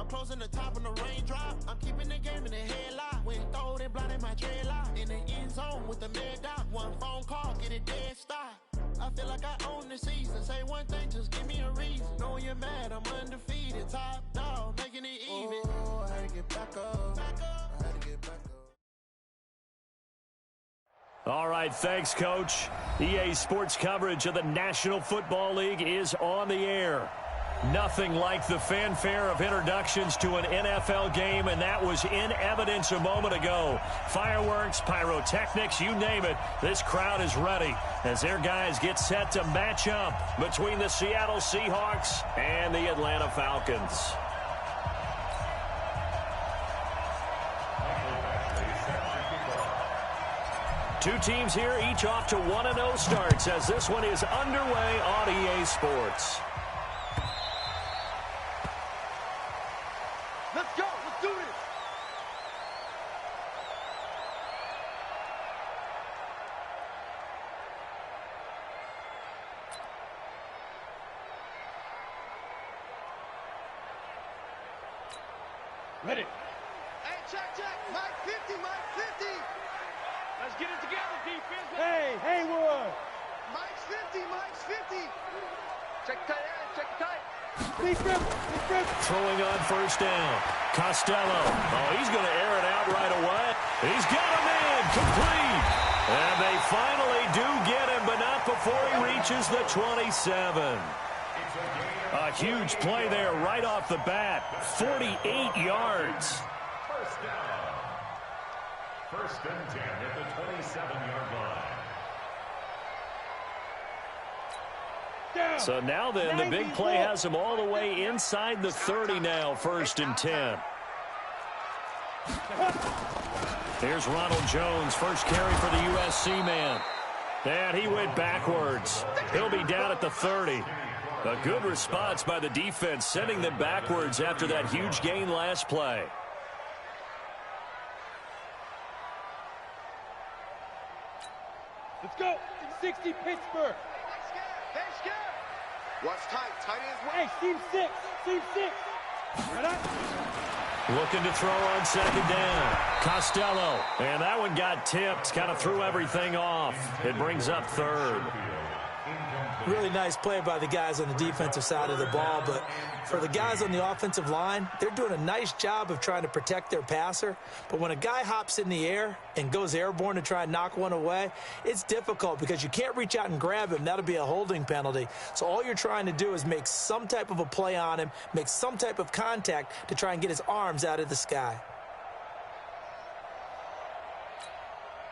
clothes in the top on the raindrop. I'm keeping the game in the headlock. When throwed and blinded my dreadlock. In the end zone with the mad dot. One phone call, get it dead stop. I feel like I own the season. Say one thing, just give me a reason. Knowing you're mad, I'm undefeated. Top dog, making it even. Oh, I had to get back up. I had to get back up. All right, thanks, Coach. EA Sports coverage of the National Football League is on the air. Nothing like the fanfare of introductions to an NFL game, and that was in evidence a moment ago. Fireworks, pyrotechnics, you name it, this crowd is ready as their guys get set to match up between the Seattle Seahawks and the Atlanta Falcons. Two teams here, each off to 1-0 starts as this one is underway on EA Sports. Let's go. Let's do this. Ready. Hey, check. Mike 50, Mike 50. Let's get it together, defense. Hey, Haywood. Mike's 50. Check tight end, check tight. Throwing on first down. Costello. Oh, he's going to air it out right away. He's got a man complete. And they finally do get him, but not before he reaches the 27. A huge play there right off the bat. 48 yards. First down. First and 10 at the 27-yard line. So now then, the big play has him all the way inside the 30 now, first and 10. Here's Ronald Jones, first carry for the USC man. And he went backwards. He'll be down at the 30. A good response by the defense, sending them backwards after that huge gain last play. Let's go. 60 Pittsburgh. Hey, scared. Watch tight. Tight ends. Hey, seam six. Right up. Looking to throw on second down. Costello. And that one got tipped. Kind of threw everything off. It brings up third. Really nice play by the guys on the defensive side of the ball, but for the guys on the offensive line, they're doing a nice job of trying to protect their passer. But when a guy hops in the air and goes airborne to try and knock one away, it's difficult because you can't reach out and grab him. That'll be a holding penalty. So all you're trying to do is make some type of a play on him, make some type of contact to try and get his arms out of the sky.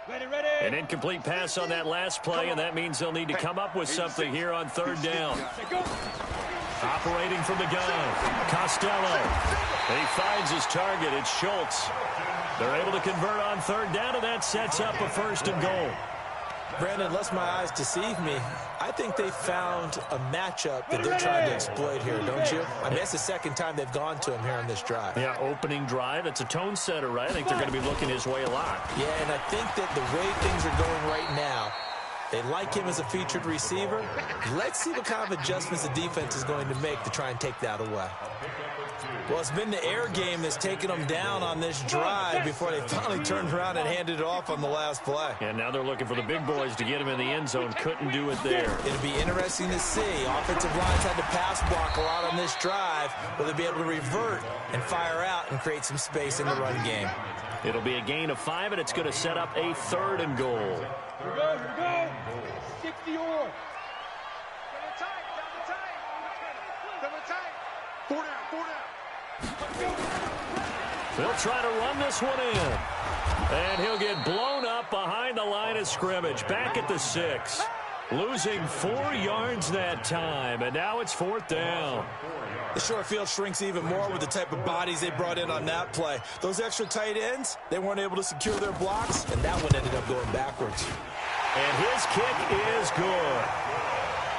Ready. An incomplete pass on that last play, and that means they'll need to come up with something here on third down. Operating from the gun, Costello. He finds his target. It's Schultz. They're able to convert on third down, and that sets up a first and goal. Brandon, unless my eyes deceive me, I think they found a matchup that they're trying to exploit here, don't you? I mean, that's the second time they've gone to him here on this drive. Yeah, opening drive. It's a tone setter, right? I think they're going to be looking his way a lot. Yeah, and I think that the way things are going right now, they like him as a featured receiver. Let's see what kind of adjustments the defense is going to make to try and take that away. Well, it's been the air game that's taken them down on this drive before they finally turned around and handed it off on the last play. And now they're looking for the big boys to get him in the end zone. Couldn't do it there. It'll be interesting to see. Offensive lines had to pass block a lot on this drive. Will they be able to revert and fire out and create some space in the run game? It'll be a gain of 5, and it's going to set up a third and goal. Here we go. 60 or. Double tight. 4 down. They'll try to run this one in. And he'll get blown up behind the line of scrimmage. Back at the 6. Losing 4 yards that time. And now it's fourth down. The short field shrinks even more with the type of bodies they brought in on that play. Those extra tight ends, they weren't able to secure their blocks, and that one ended up going backwards. And his kick is good.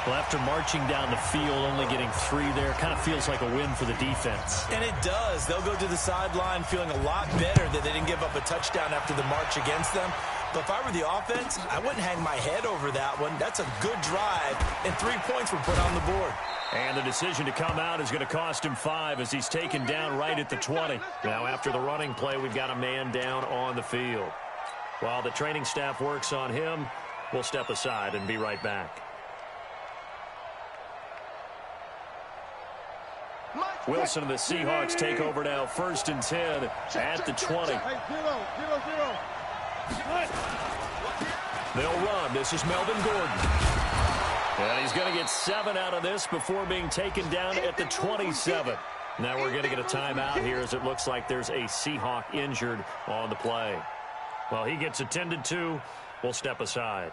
Well, after marching down the field, only getting 3 there, kind of feels like a win for the defense. And it does. They'll go to the sideline feeling a lot better that they didn't give up a touchdown after the march against them. But if I were the offense, I wouldn't hang my head over that one. That's a good drive, and 3 points were put on the board. And the decision to come out is going to cost him 5 as he's taken down right at the 20. Now, after the running play, we've got a man down on the field. While the training staff works on him, we'll step aside and be right back. Wilson and the Seahawks take over now, 1st and 10 at the 20. They'll run. This is Melvin Gordon. And he's going to get 7 out of this before being taken down at the 27. Now we're going to get a timeout here as it looks like there's a Seahawk injured on the play. Well, he gets attended to. We'll step aside.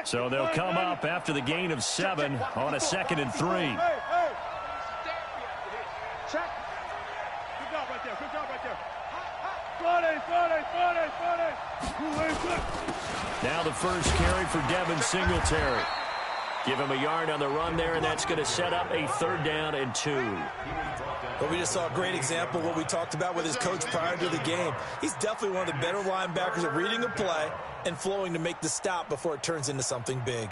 So they'll come up after the gain of 7 on a 2nd and 3. Check. Good job right there. Good job right there. Now the first carry for Devin Singletary. Give him a yard on the run there, and that's going to set up a 3rd down and 2. But we just saw a great example of what we talked about with his coach prior to the game. He's definitely one of the better linebackers at reading a play and flowing to make the stop before it turns into something big.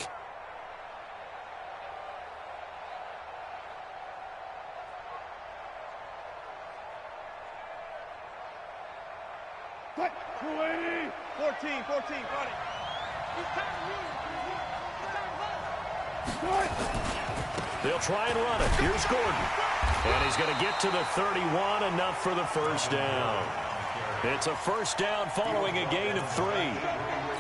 Cut. 280. 14, buddy. They'll try and run it. Here's Gordon. And he's going to get to the 31, enough for the 1st down. It's a 1st down following a gain of 3. I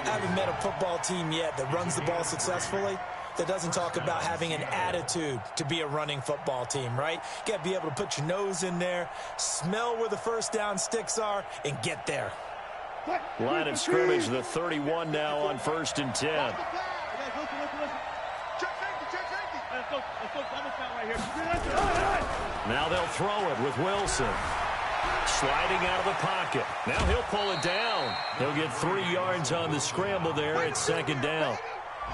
haven't met a football team yet that runs the ball successfully that doesn't talk about having an attitude to be a running football team, right? You got to be able to put your nose in there, smell where the 1st down sticks are, and get there. Line of scrimmage, the 31 now on 1st and 10. Now they'll throw it with Wilson. Sliding out of the pocket. Now he'll pull it down. He'll get 3 yards on the scramble there. It's 2nd down.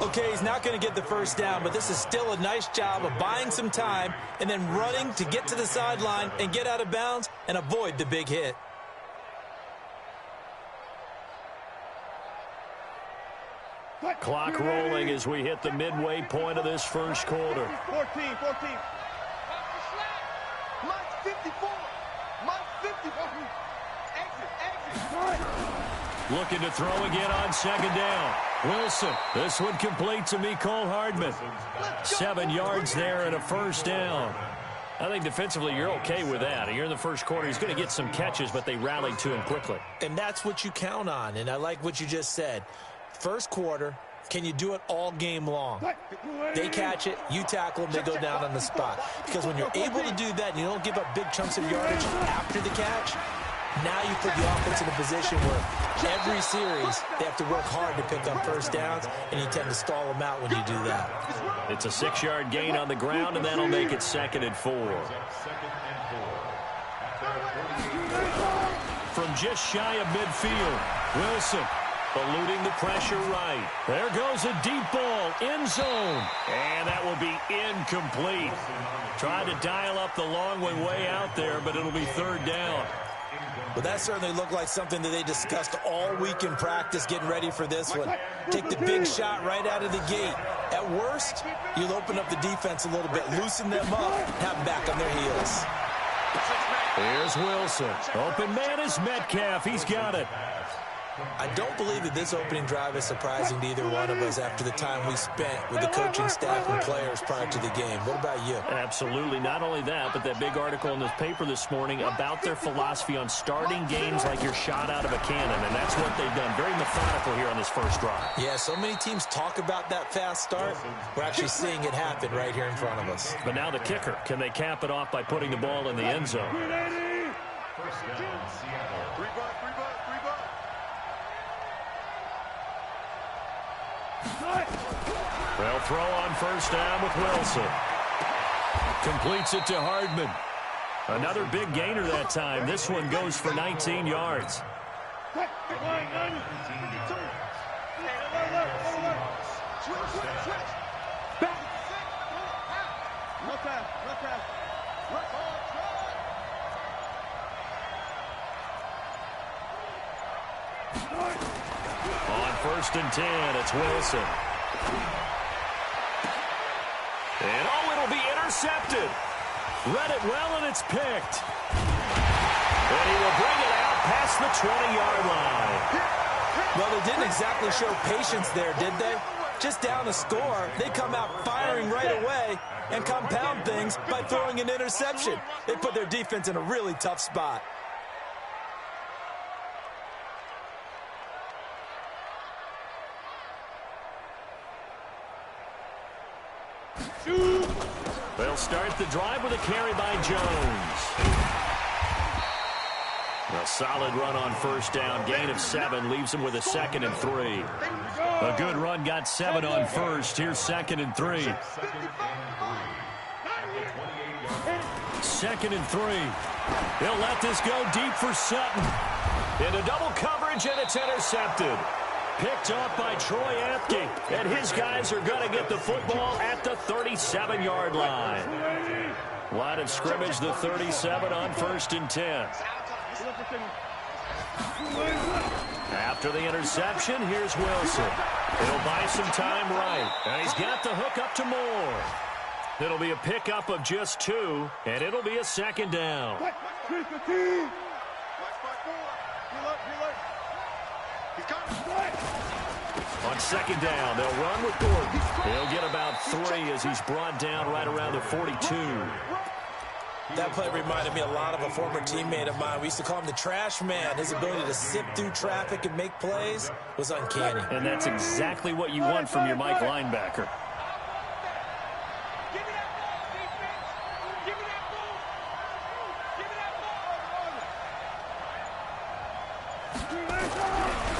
Okay, he's not going to get the 1st down, but this is still a nice job of buying some time and then running to get to the sideline and get out of bounds and avoid the big hit. Clock rolling as we hit the midway point of this 1st quarter. 14. Mike's 54. Mike's 54. Exit. Looking to throw again on 2nd down. Wilson. This one complete to Mecole Hardman. 7 yards there and a 1st down. I think defensively you're okay with that. You're in the 1st quarter. He's going to get some catches, but they rallied to him quickly. And that's what you count on, and I like what you just said. 1st quarter, can you do it all game long? They catch it, you tackle them, they go down on the spot. Because when you're able to do that and you don't give up big chunks of yardage after the catch, now you put the offense in a position where every series they have to work hard to pick up 1st downs, and you tend to stall them out when you do that. It's a 6-yard gain on the ground, and that'll make it 2nd and 4. From just shy of midfield, Wilson eluding the pressure right. There goes a deep ball, end zone. And that will be incomplete. Tried to dial up the long one way out there, but it'll be 3rd down. But that certainly looked like something that they discussed all week in practice getting ready for this one. Take the big shot right out of the gate. At worst, you'll open up the defense a little bit, loosen them up, have them back on their heels. Here's Wilson. Open man is Metcalf. He's got it. I don't believe that this opening drive is surprising to either one of us after the time we spent with the coaching staff and players prior to the game. What about you? Absolutely. Not only that, but that big article in the paper this morning about their philosophy on starting games like you're shot out of a cannon, and that's what they've done. Very methodical here on this 1st drive. Yeah, so many teams talk about that fast start. We're actually seeing it happen right here in front of us. But now the kicker. Can they cap it off by putting the ball in the end zone? 1st down, Seattle. 3 bucks. They'll throw on 1st down with Wilson. Completes it to Hardman. Another big gainer that time. This one goes for 19 yards. On 1st and 10, it's Wilson. And, it'll be intercepted. Read it well, and it's picked. And he will bring it out past the 20-yard line. Well, they didn't exactly show patience there, did they? Just down a score, they come out firing right away and compound things by throwing an interception. They put their defense in a really tough spot. They'll start the drive with a carry by Jones. A solid run on 1st down. Gain of 7 leaves him with a 2nd and 3. A good run got 7 on 1st. Here's 2nd and 3. 2nd and 3. He'll let this go deep for Sutton. Into double coverage, and it's intercepted. Picked off by Troy Apke. And his guys are going to get the football at the 37-yard line. Line of scrimmage, the 37 on 1st and 10. After the interception, here's Wilson. He'll buy some time right. And he's got the hook up to Moore. It'll be a pickup of just 2, and it'll be a 2nd down. On 2nd down, they'll run with Gordon. He'll get about 3 as he's brought down right around the 42. That play reminded me a lot of a former teammate of mine. We used to call him the trash man. His ability to sift through traffic and make plays was uncanny. And that's exactly what you want from your Mike linebacker.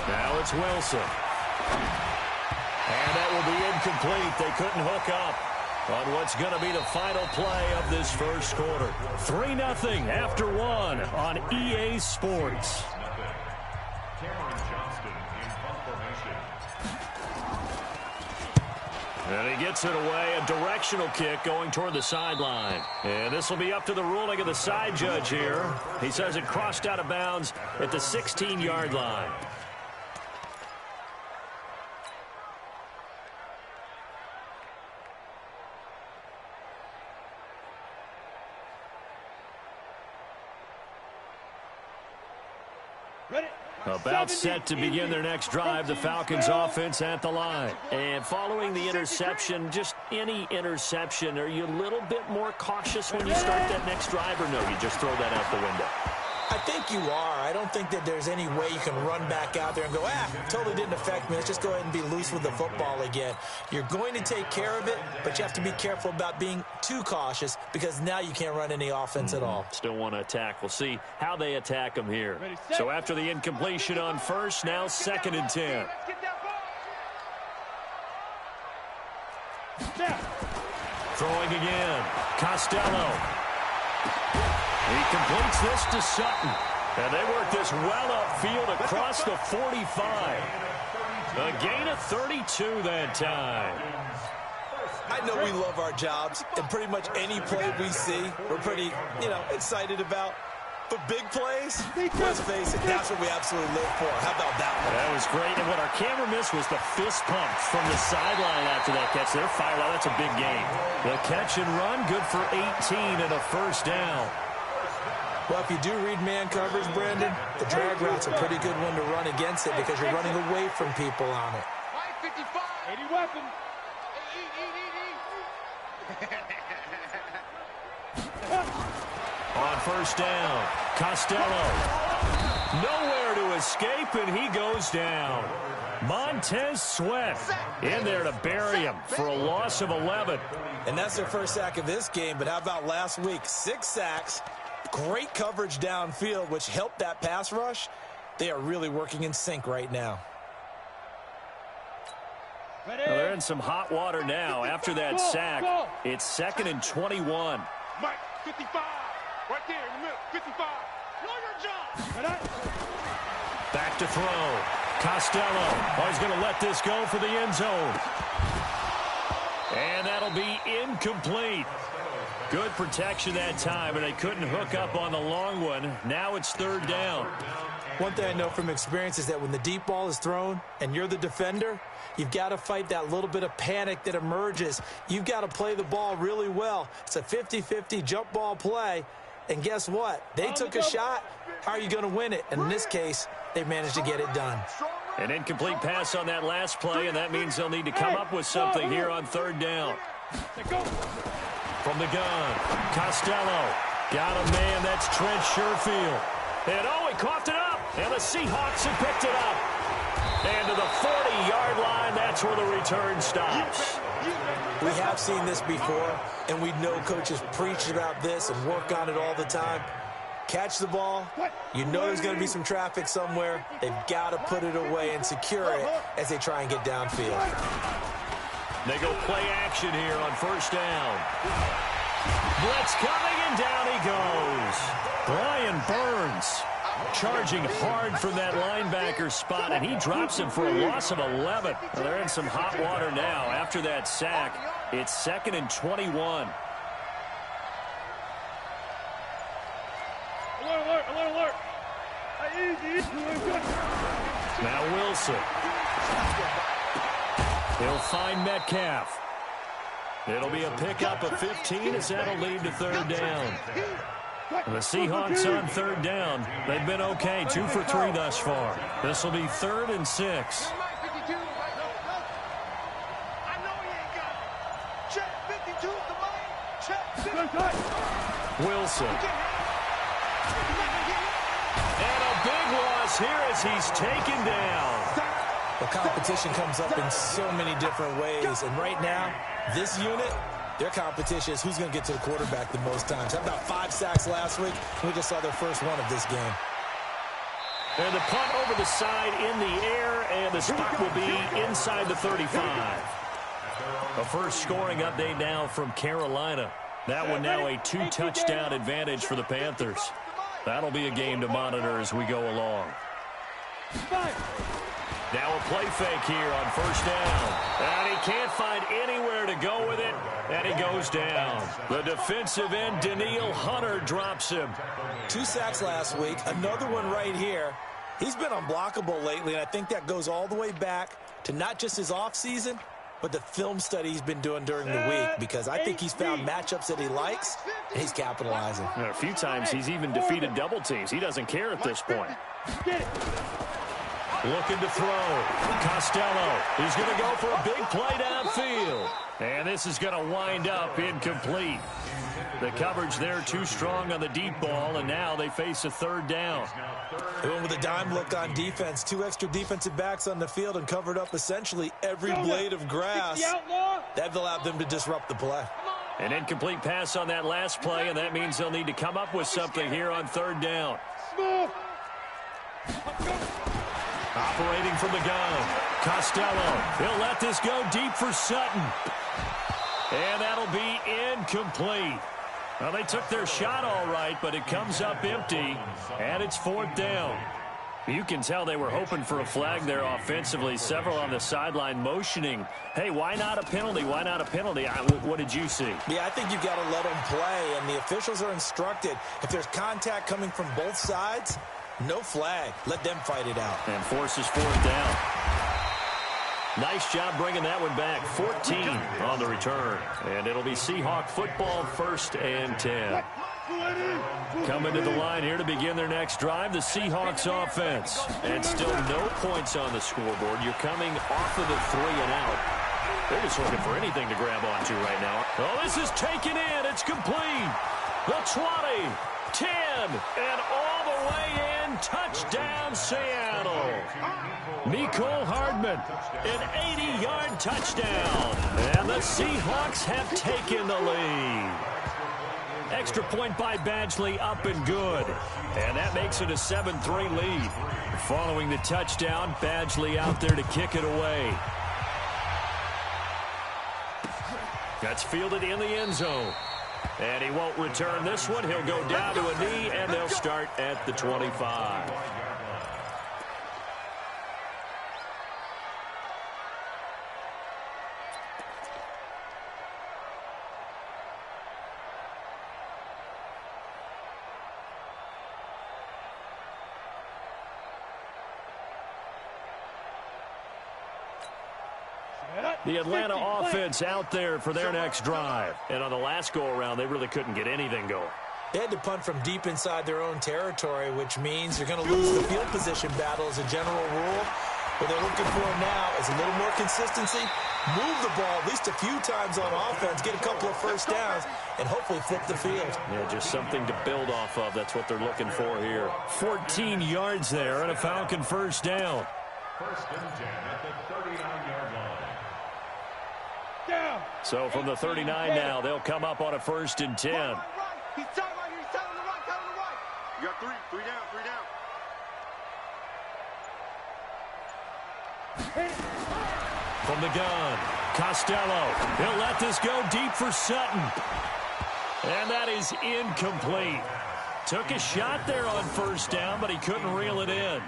Now it's Wilson. And that will be incomplete. They couldn't hook up on what's going to be the final play of this first quarter. 3-0 after 1 on EA Sports. And he gets it away, a directional kick going toward the sideline. And this will be up to the ruling of the side judge here. He says it crossed out of bounds at the 16-yard line. About set to begin their next drive, the Falcons offense at the line. And following the interception, just any interception, are you a little bit more cautious when you start that next drive, or no, you just throw that out the window? I think you are. I don't think that there's any way you can run back out there and go, totally didn't affect me. Let's just go ahead and be loose with the football again. You're going to take care of it, but you have to be careful about being too cautious because now you can't run any offense at all. Still want to attack. We'll see how they attack them here. So after the incompletion on 1st, now 2nd and 10. Throwing again. Costello. He completes this to Sutton. And they work this well upfield across the 45. A gain of 32 that time. I know we love our jobs, and pretty much any play we see, we're pretty, excited about. But big plays, let's face it, that's what we absolutely live for. How about that one? That was great. And what our camera missed was the fist pump from the sideline after that catch. They're fired out. That's a big gain. The catch and run, good for 18 and a 1st down. Well, if you do read man coverage, Brandon, the drag route's a pretty good one to run against it because you're running away from people on it. 55. 80 weapon. On 1st down, Costello. Nowhere to escape, and he goes down. Montez Sweat in there to bury him for a loss of 11. And that's their first sack of this game, but how about last week? 6 sacks. Great coverage downfield, which helped that pass rush. They are really working in sync right now. Well, they're in some hot water now after that sack. It's 2nd and 21. Mike, 55. Right there in the middle, 55. Back to throw. Costello. He's going to let this go for the end zone. And that'll be incomplete. Good protection that time, and they couldn't hook up on the long one. Now it's 3rd down. One thing I know from experience is that when the deep ball is thrown and you're the defender, you've got to fight that little bit of panic that emerges. You've got to play the ball really well. It's a 50-50 jump ball play. And guess what? They took a shot. How are you going to win it? And in this case, they managed to get it done. An incomplete pass on that last play, and that means they'll need to come up with something here on third down. From the gun, Costello. Got a man, that's Trent Sherfield. And oh, he coughed it up. And the Seahawks have picked it up. And to the 40-yard line, that's where the return stops. We have seen this before, and we know coaches preach about this and work on it all the time. Catch the ball. You know there's going to be some traffic somewhere. They've got to put it away and secure it as they try and get downfield. They go play action here on first down. Blitz coming, and down he goes. Brian Burns charging hard from that linebacker spot, and he drops him for a loss of 11. Well, they're in some hot water now. After that sack, it's 2nd and 21. Alert. Now Wilson. He'll find Metcalf. It'll be a pickup of 15 as that'll lead to third down. The Seahawks on third down. They've been okay, 2 for 3 thus far. This will be 3rd and 6. Wilson. And a big loss here as he's taken down. The competition comes up in so many different ways, and right now, this unit, their competition is who's going to get to the quarterback the most times. How about 5 sacks last week? We just saw their first one of this game. And the punt over the side in the air, and the spot will be inside the 35. A first scoring update now from Carolina. That one now a 2-touchdown advantage for the Panthers. That'll be a game to monitor as we go along. Now a play fake here on first down. And he can't find anywhere to go with it, and he goes down. The defensive end, Danielle Hunter, drops him. 2 sacks last week, another one right here. He's been unblockable lately, and I think that goes all the way back to not just his offseason, but the film study he's been doing during the week, because I think he's found matchups that he likes, and he's capitalizing. A few times he's even defeated double teams. He doesn't care at this point. Looking to throw. Costello. He's going to go for a big play downfield. And this is going to wind up incomplete. The coverage there too strong on the deep ball, and now they face a third down. They went with a dime look on defense. 2 extra defensive backs on the field and covered up essentially every blade of grass. That allowed them to disrupt the play. An incomplete pass on that last play, and that means they'll need to come up with something here on third down. Operating from the gun, Costello. He'll let this go deep for Sutton. And that'll be incomplete. Well, they took their shot all right, but it comes up empty, and it's 4th down. You can tell they were hoping for a flag there offensively. Several on the sideline motioning, hey, why not a penalty? Why not a penalty? What did you see? Yeah, I think you've got to let them play, and the officials are instructed. If there's contact coming from both sides, no flag. Let them fight it out. And forces 4th down. Nice job bringing that one back. 14 on the return. And it'll be Seahawk football, 1st and 10. Coming to the line here to begin their next drive, the Seahawks offense. And still no points on the scoreboard. You're coming off of the 3 and out. They're just looking for anything to grab onto right now. Oh, this is taken in. It's complete. The 20, 10, and all the way in. Touchdown, Seattle. Mecole Hardman, an 80-yard touchdown. And the Seahawks have taken the lead. Extra point by Badgley, up and good. And that makes it a 7-3 lead. Following the touchdown, Badgley out there to kick it away. That's fielded in the end zone. And he won't return this one. He'll go down to a knee, and they'll start at the 25. The Atlanta offense out there for their next drive. And on the last go-around, they really couldn't get anything going. They had to punt from deep inside their own territory, which means they're going to lose the field position battle as a general rule. What they're looking for now is a little more consistency, move the ball at least a few times on offense, get a couple of first downs, and hopefully flip the field. Yeah, just something to build off of. That's what they're looking for here. 14 yards there and a Falcon first down. First and 10 at the 39-yard line. So from the 39 now, they'll come up on a first and 10. He's tight right here. He's tight on the right. Tight on the right. You got three down, three down. From the gun, Costello. He'll let this go deep for Sutton. And that is incomplete. Took a shot there on first down, but he couldn't reel it in.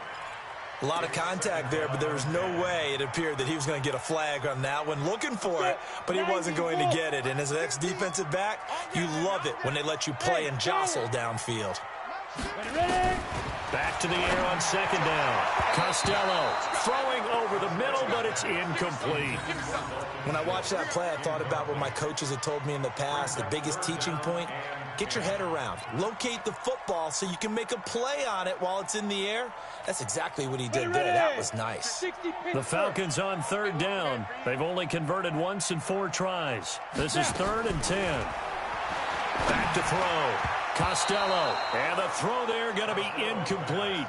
A lot of contact there, but there was no way it appeared that he was going to get a flag on that one. Looking for it, but he wasn't going to get it. And as an ex-defensive back, you love it when they let you play and jostle downfield. Back to the air on second down. Costello throwing over the middle, but it's incomplete. When I watched that play, I thought about what my coaches had told me in the past. The biggest teaching point, get your head around. Locate the football so you can make a play on it while it's in the air. That's exactly what he did there. That was nice. The Falcons on third down. They've only converted once in 4 tries. This is 3rd and 10. Back to throw. Costello. And the throw there going to be incomplete.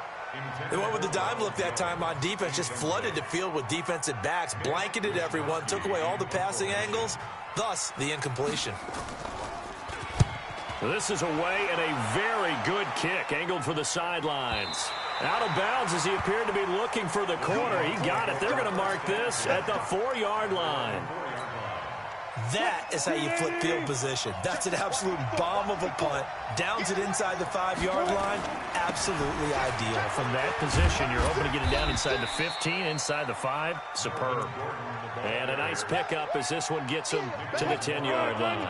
They went with the dime look that time on defense, just flooded the field with defensive backs, blanketed everyone, took away all the passing angles, thus the incompletion. This is away and a very good kick, angled for the sidelines. Out of bounds as he appeared to be looking for the corner. He got it. They're going to mark this at the 4-yard line. That is how you flip field position. That's an absolute bomb of a punt. Downs it inside the 5-yard line. Absolutely ideal. From that position, you're hoping to get it down inside the 15, inside the 5. Superb. And a nice pickup as this one gets him to the 10-yard line.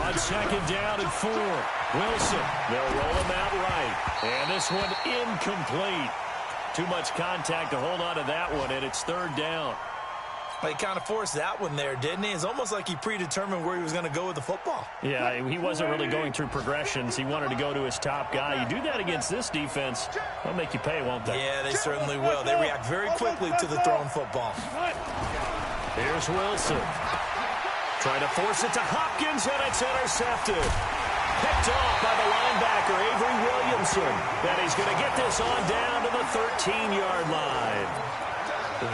On second down and 4. Wilson. They'll roll him out right. And this one incomplete. Too much contact to hold on to that one, and it's 3rd down. Well, he kind of forced that one there, didn't he? It's almost like he predetermined where he was going to go with the football. Yeah, he wasn't really going through progressions. He wanted to go to his top guy. You do that against this defense, they'll make you pay, won't they? Yeah, they certainly will. They react very quickly to the thrown football. Here's Wilson. Trying to force it to Hopkins, and it's intercepted. Picked off by the linebacker, Avery Williamson. And he's going to get this on down to the 13-yard line.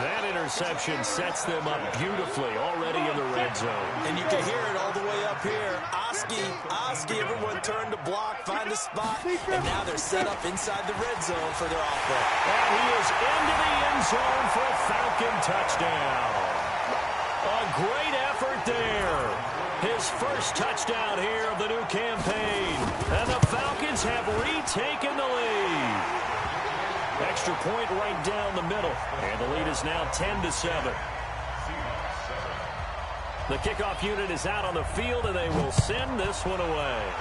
That interception sets them up beautifully already in the red zone. And you can hear it all the way up here. Oski, everyone turned to block, find a spot, and now they're set up inside the red zone for their offense. And he is into the end zone for a Falcon touchdown. A great effort there. His first touchdown here of the new campaign. And the Falcons have retaken the lead. Extra point right down the middle. And the lead is now 10-7. The kickoff unit is out on the field, and they will send this one away.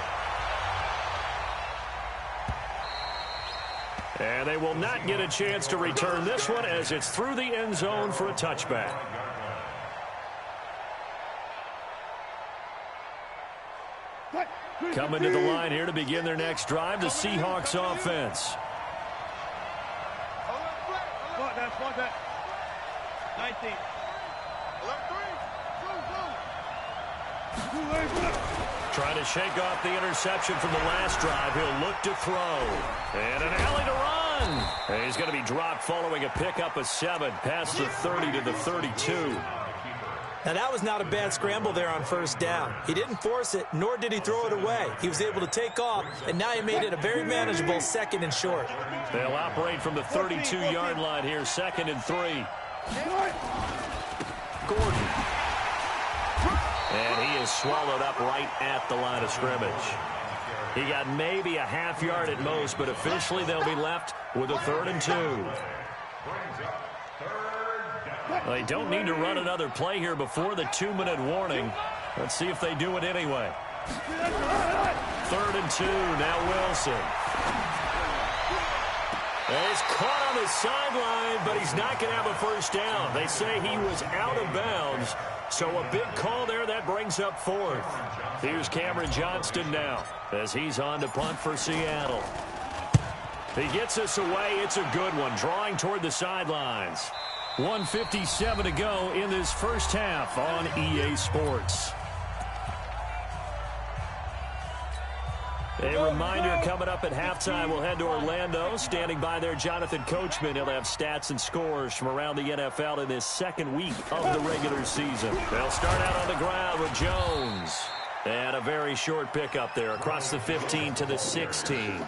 And they will not get a chance to return this one as it's through the end zone for a touchback. Coming to the line here to begin their next drive, the Seahawks offense. That's 19. Trying to shake off the interception from the last drive. He'll look to throw. And an alley to run. And he's going to be dropped following a pickup of 7 past the 30 to the 32. Now, that was not a bad scramble there on first down. He didn't force it, nor did he throw it away. He was able to take off, and now he made it a very manageable 2nd and short. They'll operate from the 32-yard line here, 2nd and 3. Gordon. And he is swallowed up right at the line of scrimmage. He got maybe a half yard at most, but officially they'll be left with a 3rd and 2. They don't need to run another play here before the 2-minute warning. Let's see if they do it anyway. 3rd and 2, now Wilson. He's caught on the sideline, but he's not going to have a first down. They say he was out of bounds, so a big call there. That brings up fourth. Here's Cameron Johnston now as he's on to punt for Seattle. He gets us away. It's a good one, drawing toward the sidelines. 1:57 to go in this first half on EA Sports. A reminder, coming up at halftime, we'll head to Orlando. Standing by there, Jonathan Coachman. He'll have stats and scores from around the NFL in this second week of the regular season. They'll start out on the ground with Jones. And a very short pickup there across the 15 to the 16.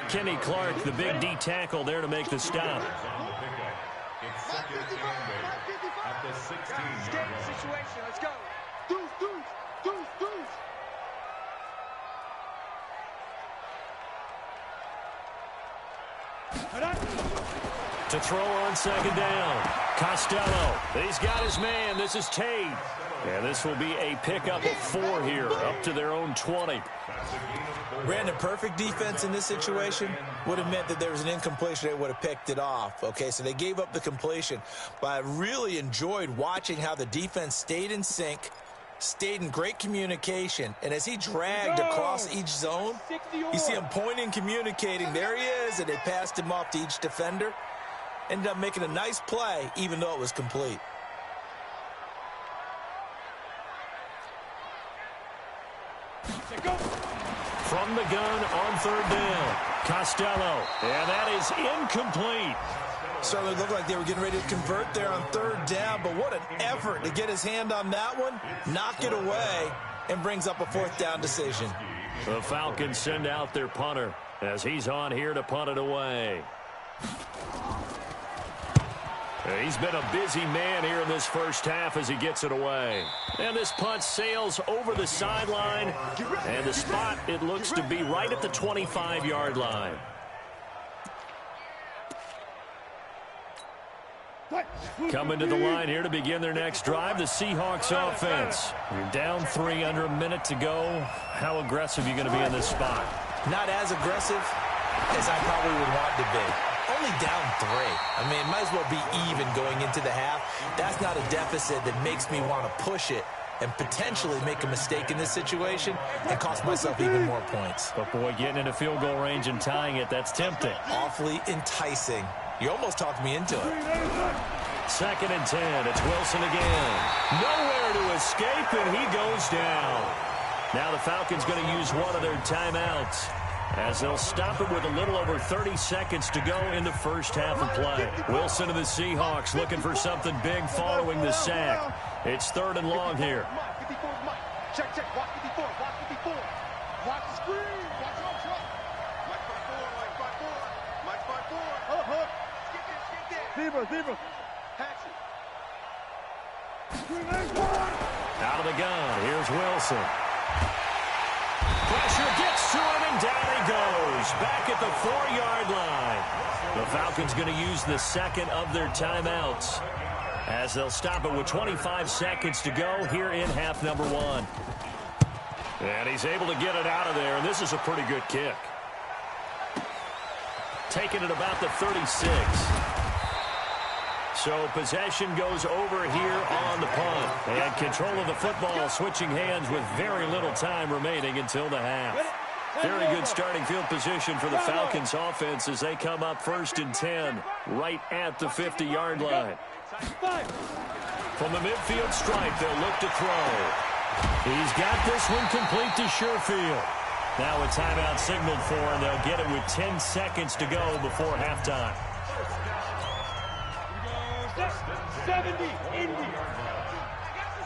Kenny Clark, the big D tackle there to make the stop. It's second and 8 at the 16-yard line. Situation. Let's go. Deuce, deuce, deuce, deuce. To throw on second down. Costello. He's got his man. This is Tate. And this will be a pickup of 4 here, up to their own 20. Brandon, perfect defense in this situation would have meant that there was an incompletion. They would have picked it off. Okay, so they gave up the completion. But I really enjoyed watching how the defense stayed in sync, stayed in great communication. And as he dragged across each zone, you see him pointing, communicating. There he is, and they passed him off to each defender. Ended up making a nice play, even though it was complete. From the gun on third down. Costello. And that is incomplete. Certainly looked like they were getting ready to convert there on third down, but what an effort to get his hand on that one, knock it away, and brings up a fourth down decision. The Falcons send out their punter as he's on here to punt it away. He's been a busy man here in this first half as he gets it away. And this punt sails over the sideline. And the spot, it looks to be right at the 25-yard line. Coming to the line here to begin their next drive, the Seahawks offense. You're down 3, under a minute to go. How aggressive are you going to be in this spot? Not as aggressive as I probably would want to be. Only down 3. I mean, it might as well be even going into the half. That's not a deficit that makes me want to push it and potentially make a mistake in this situation and cost myself even more points. But, boy, getting into field goal range and tying it, that's tempting. Awfully enticing. You almost talked me into it. 2nd and 10. It's Wilson again. Nowhere to escape, and he goes down. Now the Falcons going to use one of their timeouts, as they'll stop it with a little over 30 seconds to go in the first half of play. Wilson of the Seahawks looking for something big following the sack. It's 3rd and long here. Check, check. Watch 54. Watch 54. Watch the screen. Watch it on truck. Mike 54. Mike 54. Mike 54. Skip it. Zebra. Patch it. Out of the gun. Here's Wilson. Pressure gets to him, and down he goes. Back at the 4-yard line. The Falcons going to use the second of their timeouts, as they'll stop it with 25 seconds to go here in half number 1. And he's able to get it out of there, and this is a pretty good kick. Taking it about the 36. So possession goes over here on the punt. And control of the football switching hands with very little time remaining until the half. Very good starting field position for the Falcons offense as they come up 1st and 10 right at the 50-yard line. From the midfield stripe, they'll look to throw. He's got this one complete to Sherfield. Now a timeout signaled for, and they'll get it with 10 seconds to go before halftime. 70, Indy. I got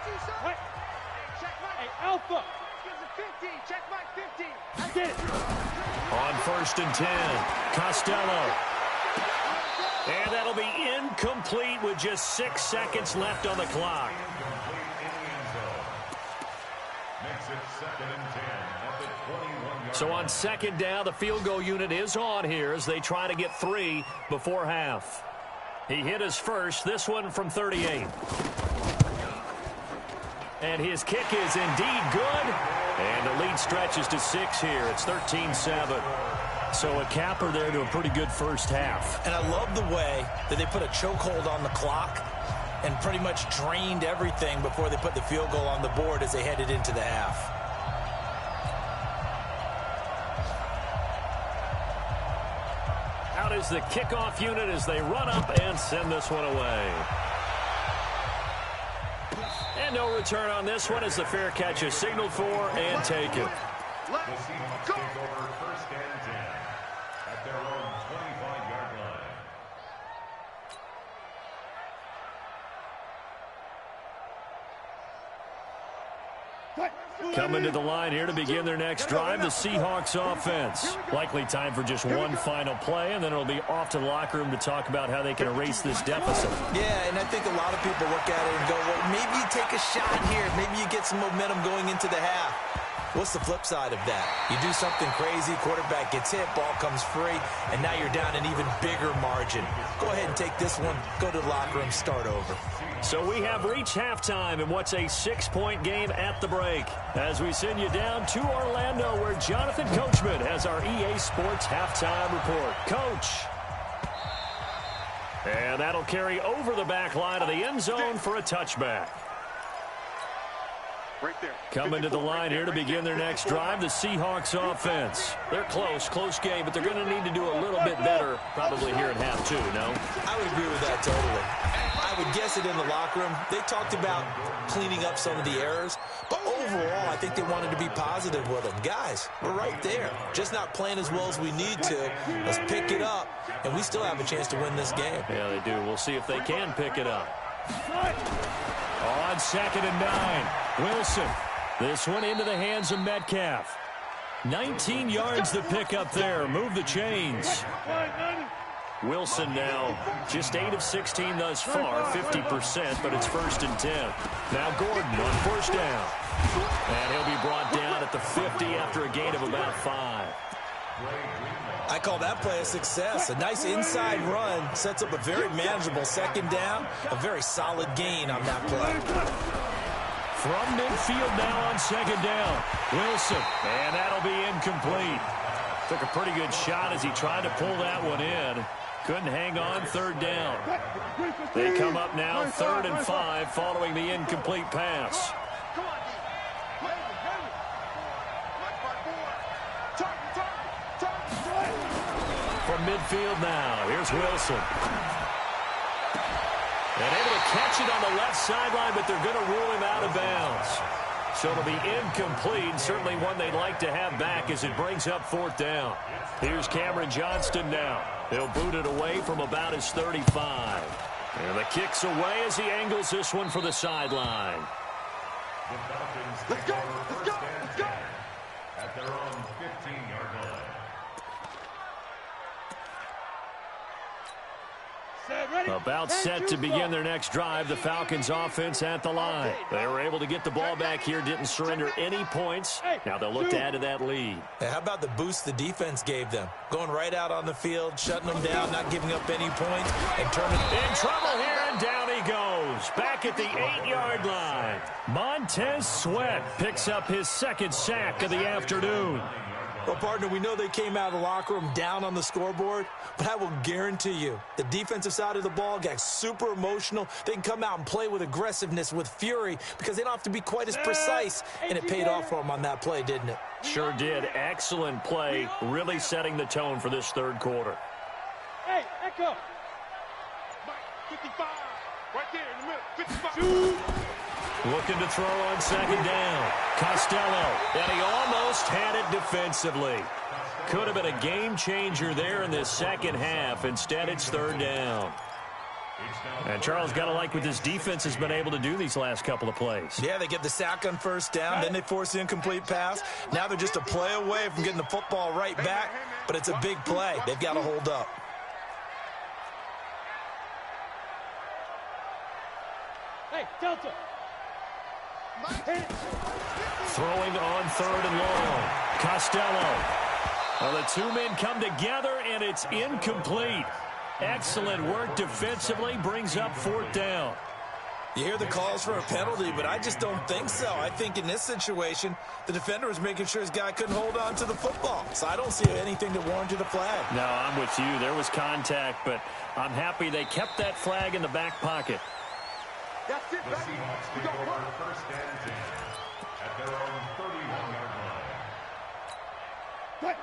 you, son. Hey, Alpha. Gives it 15. Check my 15. I get it. On 1st and 10, Costello. And that'll be incomplete with just 6 seconds left on the clock. So on 2nd down, the field goal unit is on here as they try to get 3 before half. He hit his first, this one from 38. And his kick is indeed good. And the lead stretches to 6 here. It's 13-7. So a capper there to a pretty good first half. And I love the way that they put a chokehold on the clock and pretty much drained everything before they put the field goal on the board as they headed into the half. Out is the kickoff unit as they run up and send this one away. And no return on this one as the fair catch is signaled for and taken. Let's go. Take over first and 10 at their own 25-yard line. Coming to the line here to begin their next drive, the Seahawks offense. Likely time for just one final play, and then it'll be off to the locker room to talk about how they can erase this deficit. Yeah, and I think a lot of people look at it and go, well, maybe you take a shot here. Maybe you get some momentum going into the half. What's the flip side of that? You do something crazy, quarterback gets hit, ball comes free, and now you're down an even bigger margin. Go ahead and take this one, go to the locker room, start over. So we have reached halftime in what's a 6-point game at the break. As we send you down to Orlando, where Jonathan Coachman has our EA Sports halftime report. Coach. And that'll carry over the back line of the end zone for a touchback. Right there. Coming to the line here to begin their next drive, the Seahawks offense. They're close game, but they're going to need to do a little bit better probably here at half two, no? I would agree with that totally. I would guess it in the locker room. They talked about cleaning up some of the errors, but overall, I think they wanted to be positive with them. Guys, we're right there. Just not playing as well as we need to. Let's pick it up, and we still have a chance to win this game. Yeah, they do. We'll see if they can pick it up. On 2nd and 9, Wilson. This one into the hands of Metcalf. 19 yards to pick up there. Move the chains. Wilson now just 8 of 16 thus far, 50%, but it's 1st and 10. Now Gordon on first down. And he'll be brought down at the 50 after a gain of about 5. I call that play a success. A nice inside run sets up a very manageable 2nd down, a very solid gain on that play. From midfield now on 2nd down, Wilson, and that'll be incomplete. Took a pretty good shot as he tried to pull that one in. Couldn't hang on 3rd down. They come up now 3rd and 5 following the incomplete pass. From midfield now, here's Wilson. And able to catch it on the left sideline, but they're going to rule him out of bounds. So it'll be incomplete, certainly one they'd like to have back as it brings up 4th down. Here's Cameron Johnston now. He'll boot it away from about his 35. And the kick's away as he angles this one for the sideline. Let's go, let's go, let's go. At their own 15-yard line. About set to begin their next drive, the Falcons offense at the line. They were able to get the ball back here, didn't surrender any points. Now they'll look to add to that lead. Hey, how about the boost the defense gave them? Going right out on the field, shutting them down, not giving up any points, and turning. In trouble here, and down he goes. Back at the 8-yard line. Montez Sweat picks up his 2nd sack of the afternoon. Well, partner, we know they came out of the locker room down on the scoreboard, but I will guarantee you the defensive side of the ball got super emotional. They can come out and play with aggressiveness, with fury, because they don't have to be quite as precise, and it paid off for them on that play, didn't it? Sure did. Excellent play, really setting the tone for this 3rd quarter. Hey, Echo. 55. Right there in the middle. 55. Looking to throw on 2nd down. Costello, and he almost had it defensively. Could have been a game changer there in this 2nd half. Instead, it's 3rd down. And Charles, got to like what this defense has been able to do these last couple of plays. Yeah, they get the sack on 1st down, then they force the incomplete pass. Now they're just a play away from getting the football right back, but it's a big play. They've got to hold up. Hey, Delta. Throwing on 3rd and long. Costello. Well, the 2 men come together, and it's incomplete. Excellent work defensively, brings up 4th down. You hear the calls for a penalty, but I just don't think so. I think in this situation, the defender was making sure his guy couldn't hold on to the football. So I don't see anything that warranted a flag. No, I'm with you. There was contact, but I'm happy they kept that flag in the back pocket. That's it, The Seahawks take over first and 10 at their own 31-yard line.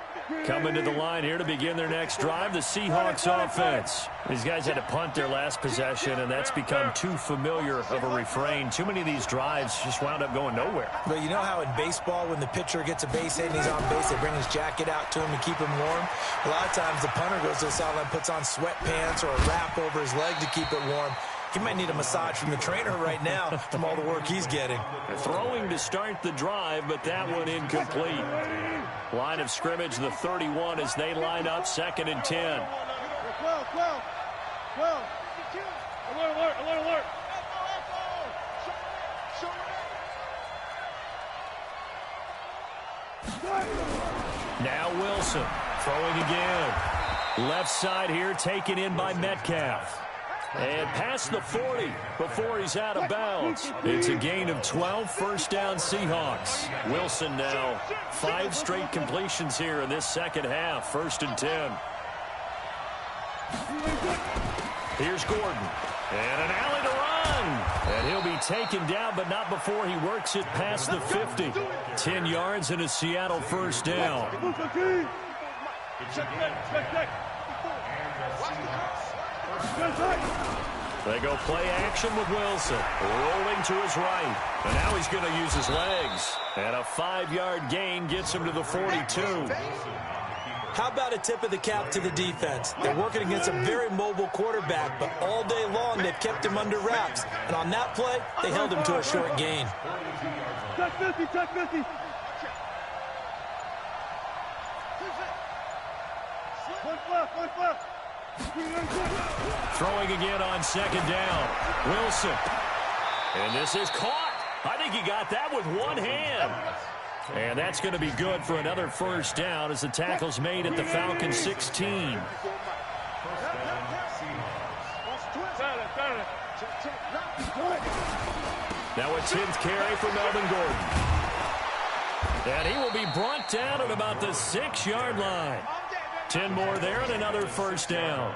Coming to the line here to begin their next drive, the Seahawks offense. These guys had to punt their last possession, and that's become too familiar of a refrain. Too many of these drives just wound up going nowhere. But you know how in baseball, when the pitcher gets a base hit and he's on base, they bring his jacket out to him to keep him warm? A lot of times the punter goes to the sideline, puts on sweatpants or a wrap over his leg to keep it warm. He might need a massage from the trainer right now from all the work he's getting. Throwing to start the drive, but that one incomplete. Line of scrimmage, the 31, as they line up, 2nd and 10. Alert. Now Wilson throwing again. Left side here taken in by Metcalf. And past the 40 before he's out of bounds. It's a gain of 12, first down Seahawks. Wilson now 5 straight completions here in this second half, 1st and 10. Here's Gordon. And an alley to run. And he'll be taken down, but not before he works it past the 50. 10 yards and a Seattle first down. They go play action with Wilson. Rolling to his right. And now he's going to use his legs. And a 5-yard gain gets him to the 42. How about a tip of the cap to the defense? They're working against a very mobile quarterback, but all day long they've kept him under wraps. And on that play, they held him to a short gain. Check 50. Left. Throwing again on 2nd down. Wilson. And this is caught. I think he got that with one hand. And that's going to be good for another first down as the tackle's made at the Falcons 16. Now a 10th carry for Melvin Gordon. And he will be brought down at about the 6-yard line. 10 more there and another first down.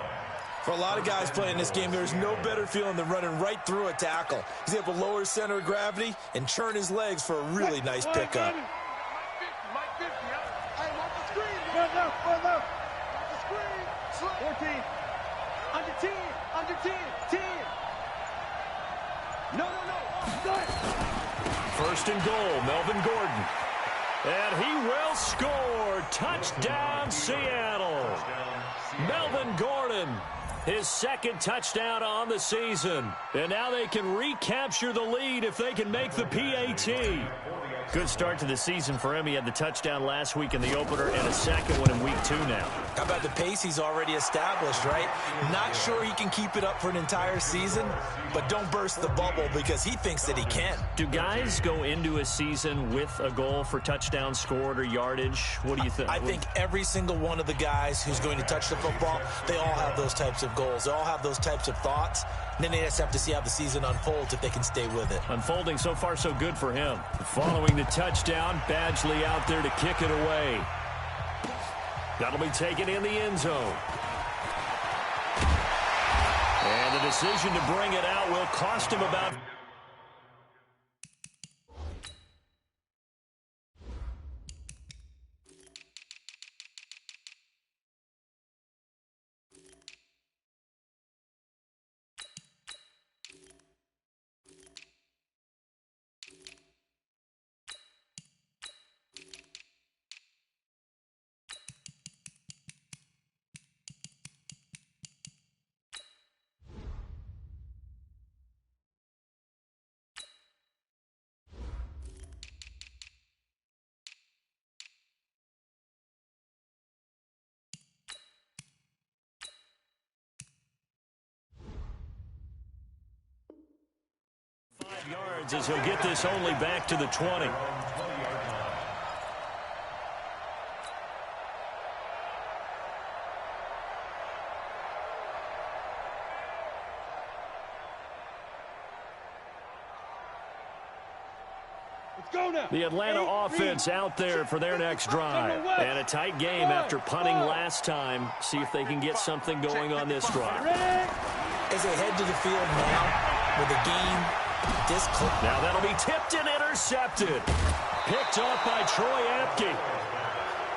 For a lot of guys playing this game, there's no better feeling than running right through a tackle. He's able to lower his center of gravity and churn his legs for a really nice pickup. Mike 50. Hey, watch the screen. Run left. Watch the screen. 14. Under 10. 10. No. First and goal, Melvin Gordon. And he will score. Touchdown, Seattle. Melvin Gordon, his 2nd touchdown on the season. And now they can recapture the lead if they can make the PAT. Good start to the season for him. He had the touchdown last week in the opener and a 2nd one in week 2 now. How about the pace he's already established, right? Not sure he can keep it up for an entire season, but don't burst the bubble because he thinks that he can. Do guys go into a season with a goal for touchdowns scored or yardage? What do you think? I think every single one of the guys who's going to touch the football, they all have those types of goals. They all have those types of thoughts. And then they just have to see how the season unfolds if they can stay with it. Unfolding so far so good for him. Following the touchdown, Badgley out there to kick it away. That'll be taken in the end zone. And the decision to bring it out will cost him about... yards as he'll get this only back to the 20. The Atlanta offense out there for their next drive. And a tight game after punting last time. See if they can get something going on this drive. As they head to the field now with a game this close. Now that'll be tipped and intercepted. Picked off by Troy Apke.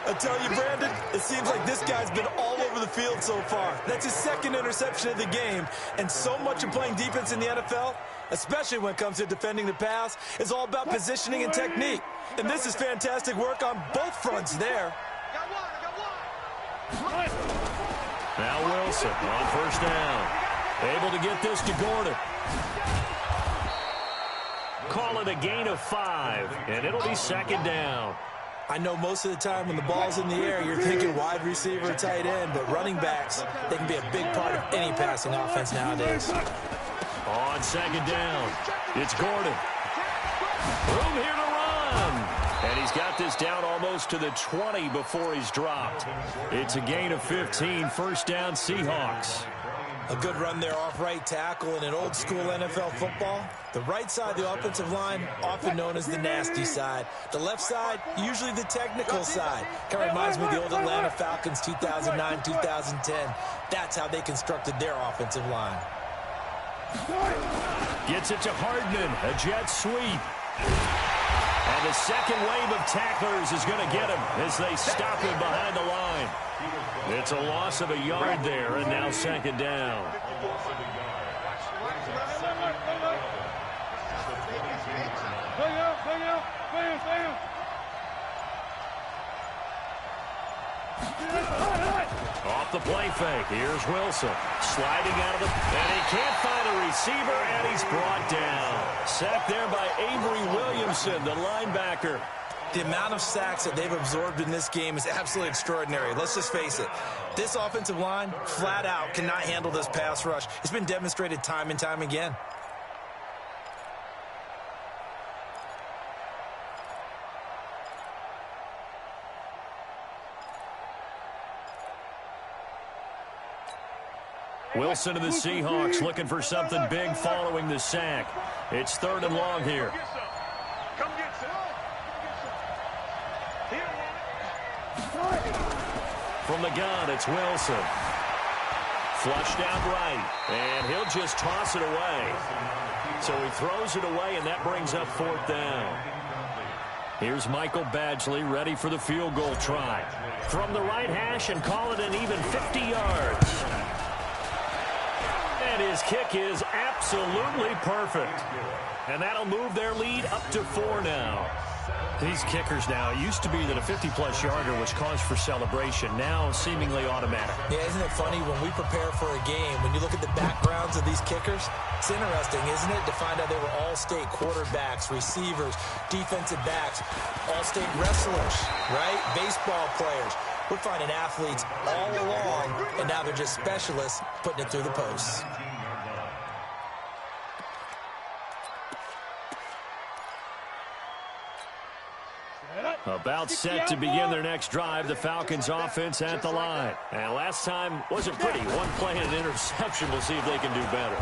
I tell you, Brandon, it seems like this guy's been all over the field so far. That's his second interception of the game. And so much of playing defense in the NFL, especially when it comes to defending the pass, is all about positioning and technique. And this is fantastic work on both fronts there. Now Wilson on first down. Able to get this to Gordon. Call it a gain of 5, and it'll be second down. I know most of the time when the ball's in the air, you're thinking wide receiver, tight end, but running backs, they can be a big part of any passing offense nowadays. On second down, it's Gordon. Room here to run. And he's got this down almost to the 20 before he's dropped. It's a gain of 15, first down Seahawks. A good run there off right tackle in an old-school NFL football. The right side of the offensive line, often known as the nasty side. The left side, usually the technical side. Kind of reminds me of the old Atlanta Falcons 2009, 2010. That's how they constructed their offensive line. Gets it to Hardman, a jet sweep. And the second wave of tacklers is going to get him as they stop him behind the line. It's a loss of a yard there, and now second down. Off the play fake, here's Wilson. Sliding out of it, and he can't find a receiver, and he's brought down. Sacked there by Avery Williamson, the linebacker. The amount of sacks that they've absorbed in this game is absolutely extraordinary. Let's just face it. This offensive line, flat out, cannot handle this pass rush. It's been demonstrated time and time again. Wilson and the Seahawks looking for something big following the sack. It's third and long here. From the gun, it's Wilson. Flushed out right, and he'll just toss it away. So he throws it away, and that brings up fourth down. Here's Michael Badgley ready for the field goal try. From the right hash and call it an even 50 yards. And his kick is absolutely perfect. And that'll move their lead up to 4 now. These kickers now, it used to be that a 50-plus yarder was cause for celebration. Now, seemingly automatic. Yeah, isn't it funny when we prepare for a game, when you look at the backgrounds of these kickers, it's interesting, isn't it, to find out they were all-state quarterbacks, receivers, defensive backs, all-state wrestlers, right? Baseball players. We're finding athletes all along, and now they're just specialists putting it through the posts. About set to begin their next drive, the Falcons offense at the line. And last time wasn't pretty. One play and an interception. We'll see if they can do better.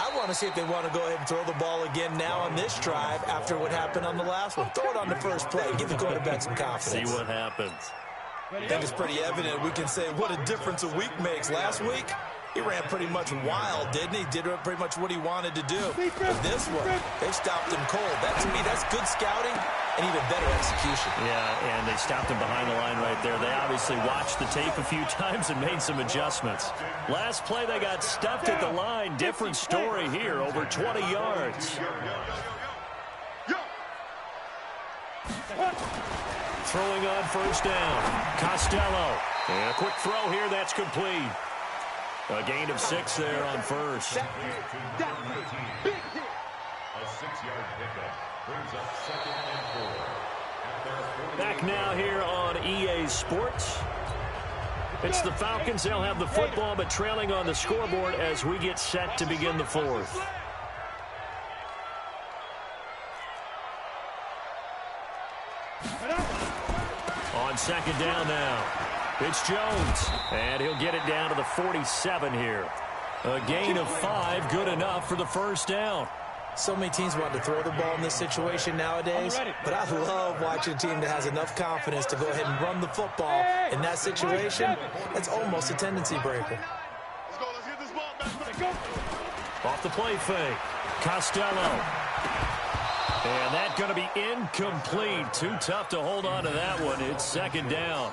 I want to see if they want to go ahead and throw the ball again now on this drive after what happened on the last one. Throw it on the first play. Give the quarterback some confidence. See what happens. I think it's pretty evident. We can say what a difference a week makes. Last week, he ran pretty much wild, didn't he? Did pretty much what he wanted to do. But this one, they stopped him cold. That, to me, that's good scouting and even better execution. Yeah, and they stopped him behind the line right there. They obviously watched the tape a few times and made some adjustments. Last play, they got stuffed at the line. Different story here, over 20 yards. Throwing on first down. Costello. And a quick throw here, that's complete. A gain of 6 there on first. A 6-yard pickup brings up second and 4. Back now here on EA Sports. It's the Falcons. They'll have the football, but trailing on the scoreboard as we get set to begin the fourth. On second down now. It's Jones, and he'll get it down to the 47 here. A gain of 5, good enough for the first down. So many teams want to throw the ball in this situation nowadays, but I love watching a team that has enough confidence to go ahead and run the football. In that situation, that's almost a tendency breaker. Let's get this ball back. Off the play fake. Costello. And that's going to be incomplete. Too tough to hold on to that one. It's second down.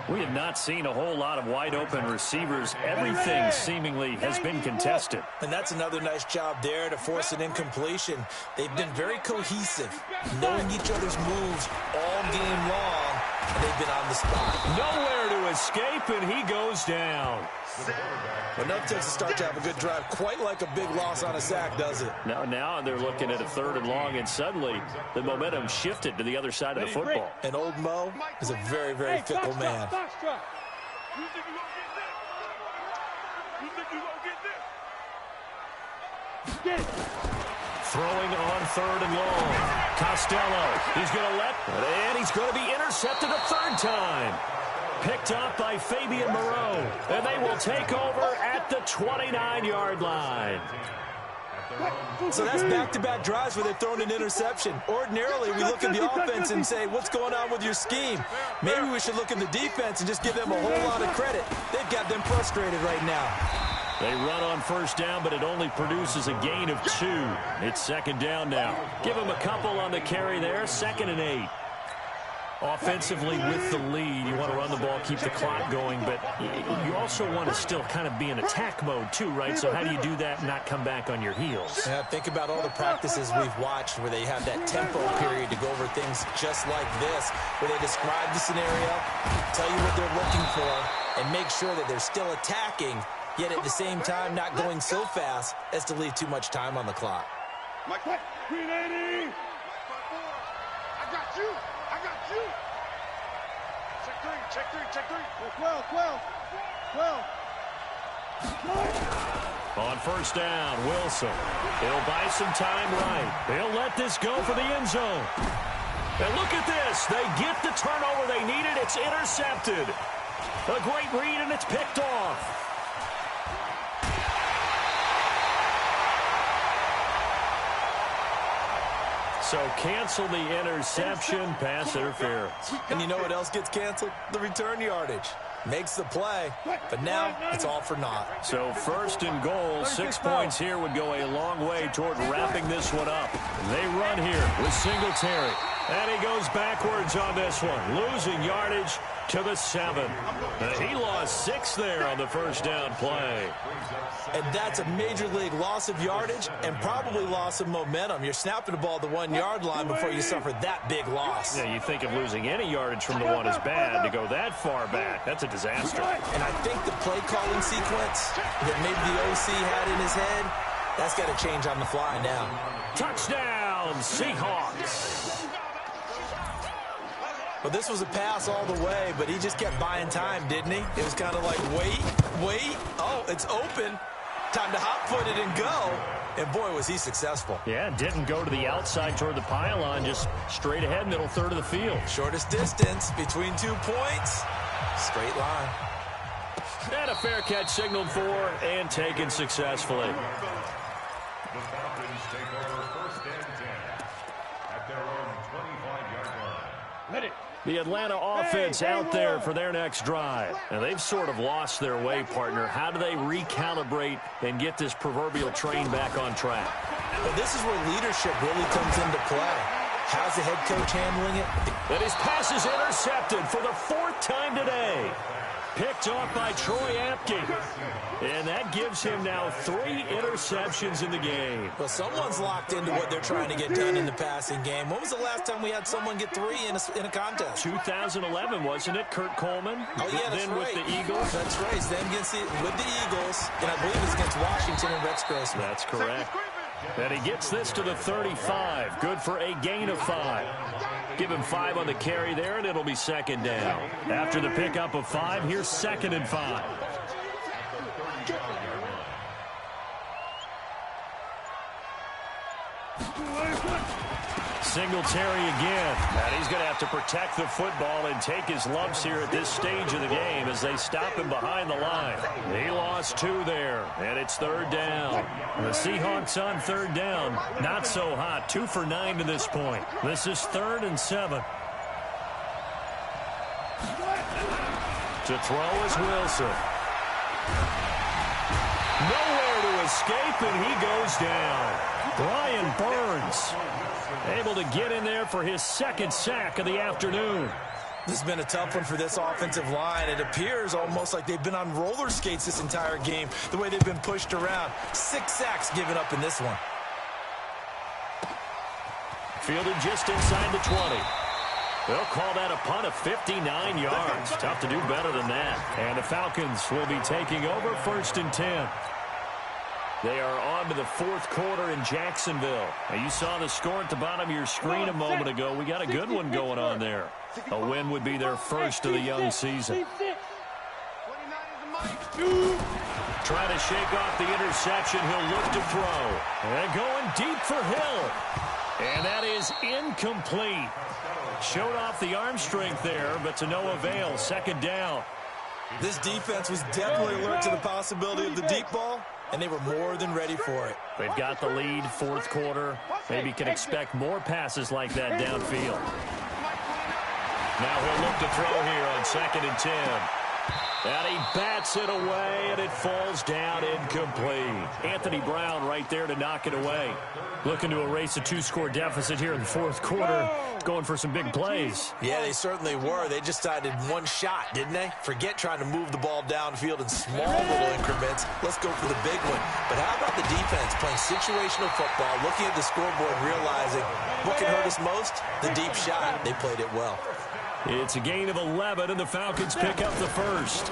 We have not seen a whole lot of wide-open receivers. Everything seemingly has been contested. And that's another nice job there to force an incompletion. They've been very cohesive, knowing each other's moves all game long, and they've been on the spot. Nowhere to escape, and he goes down. Enough takes a start to have a good drive. Quite like a big loss on a sack, does it? Now they're looking at a 3rd and long, and suddenly the momentum shifted to the other side of the football. And old Mo is a very, very fickle man. Throwing on 3rd and long. Costello, he's going to and he's going to be intercepted a 3rd time. Picked up by Fabian Moreau, and they will take over at the 29-yard line. So that's back-to-back drives where they've thrown an interception. Ordinarily, we look at the offense and say, what's going on with your scheme? Maybe we should look at the defense and just give them a whole lot of credit. They've got them frustrated right now. They run on 1st down, but it only produces a gain of 2. It's 2nd down now. Give them a couple on the carry there, 2nd and 8. Offensively with the lead, you want to run the ball, keep the clock going, but you also want to still kind of be in attack mode too, right? So how do you do that and not come back on your heels? Yeah, think about all the practices we've watched where they have that tempo period to go over things just like this, where they describe the scenario, tell you what they're looking for, and make sure that they're still attacking, yet at the same time not going so fast as to leave too much time on the clock. Mike, 380. I got you. I got you. Check three. 12. On 1st down, Wilson. He'll buy some time right. He'll let this go for the end zone. And look at this. They get the turnover they needed. It's intercepted. A great read, and it's picked off. So cancel the interception, pass interference. And you know what else gets canceled? The return yardage. Makes the play, but now it's all for naught. So 1st and goal, 6 points here would go a long way toward wrapping this one up. They run here with Singletary. And he goes backwards on this one, losing yardage to the 7. He lost 6 there on the 1st down play. And that's a major league loss of yardage and probably loss of momentum. You're snapping the ball at the 1-yard line before you suffer that big loss. Yeah, you think of losing any yardage from the 1 is bad. To go that far back, that's a disaster. And I think the play calling sequence that maybe the OC had in his head, that's got to change on the fly now. Touchdown, Seahawks. Well, this was a pass all the way, but he just kept buying time, didn't he? It was kind of like, wait. Oh, it's open. Time to hot-foot it and go. And, boy, was he successful. Yeah, didn't go to the outside toward the pylon, just straight ahead, middle 3rd of the field. Shortest distance between 2 points. Straight line. And a fair catch signaled for and taken successfully. The Falcons take over 1st and 10 at their own 25-yard line. Let it. The Atlanta offense out there for their next drive. And they've sort of lost their way, partner. How do they recalibrate and get this proverbial train back on track? Well, this is where leadership really comes into play. How's the head coach handling it? And his pass is intercepted for the 4th time today. Picked off by Troy Apke. And that gives him now 3 interceptions in the game. Well, someone's locked into what they're trying to get done in the passing game. When was the last time we had someone get 3 in a contest? 2011, wasn't it? Kurt Coleman. Oh, yeah, that's then right. with the Eagles. That's right. Then with the Eagles. And I believe it's against Washington and Rex Grossman. That's correct. And he gets this to the 35. Good for a gain of 5. Give him 5 on the carry there, and it'll be 2nd down. After the pickup of 5, here's 2nd and 5. Singletary again. And he's going to have to protect the football and take his lumps here at this stage of the game as they stop him behind the line. He lost 2 there, and it's 3rd down. The Seahawks on 3rd down. Not so hot. 2 for 9 to this point. This is 3rd and 7. To throw is Wilson. Nowhere to escape, and he goes down. Brian Burns able to get in there for his 2nd sack of the afternoon. This has been a tough one for this offensive line. It appears almost like they've been on roller skates this entire game, the way they've been pushed around. 6 sacks given up in this one. Fielded just inside the 20. They'll call that a punt of 59 yards. Tough to do better than that. And the Falcons will be taking over 1st and 10. They are on to the 4th quarter in Jacksonville. Now, you saw the score at the bottom of your screen a moment ago. We got a good one going on there. A win would be their first of the young season. Trying to shake off the interception. He'll look to throw. And going deep for Hill. And that is incomplete. Showed off the arm strength there, but to no avail. 2nd down. This defense was definitely alert to the possibility of the deep ball, and they were more than ready for it. They've got the lead, 4th quarter. Maybe can expect more passes like that downfield. Now he'll look to throw here on 2nd and 10. And he bats it away, and it falls down incomplete. Anthony Brown right there to knock it away. Looking to erase a 2-score deficit here in the 4th quarter. Going for some big plays. Yeah, they certainly were. They just decided one shot, didn't they? Forget trying to move the ball downfield in small little increments. Let's go for the big one. But how about the defense playing situational football, looking at the scoreboard, realizing what can hurt us most? The deep shot. They played it well. It's a gain of 11, and the Falcons pick up the 1st.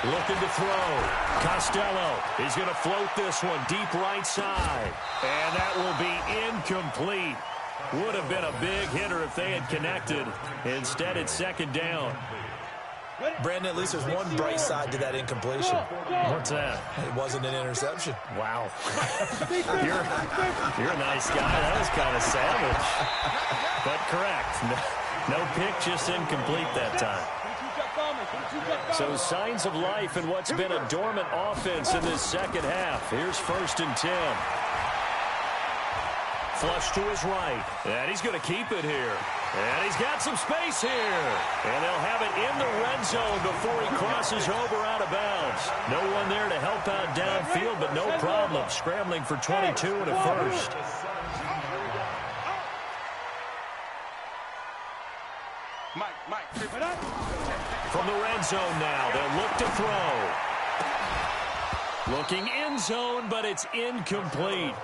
Looking to throw. Costello is going to float this one deep right side. And that will be incomplete. Would have been a big hitter if they had connected. Instead, it's 2nd down. Brandon, at least there's one bright side to that incompletion. What's that? It wasn't an interception. Wow. You're a nice guy. That was kind of savage. But correct. No pick, just incomplete that time. So signs of life in what's been a dormant offense in this 2nd half. Here's 1st and 10. Flush to his right. And he's going to keep it here. And he's got some space here. And they'll have it in the red zone before he crosses over out of bounds. No one there to help out downfield, but no problem. Scrambling for 22 and a 1st. From the red zone now, they'll look to throw. Looking end zone, but it's incomplete.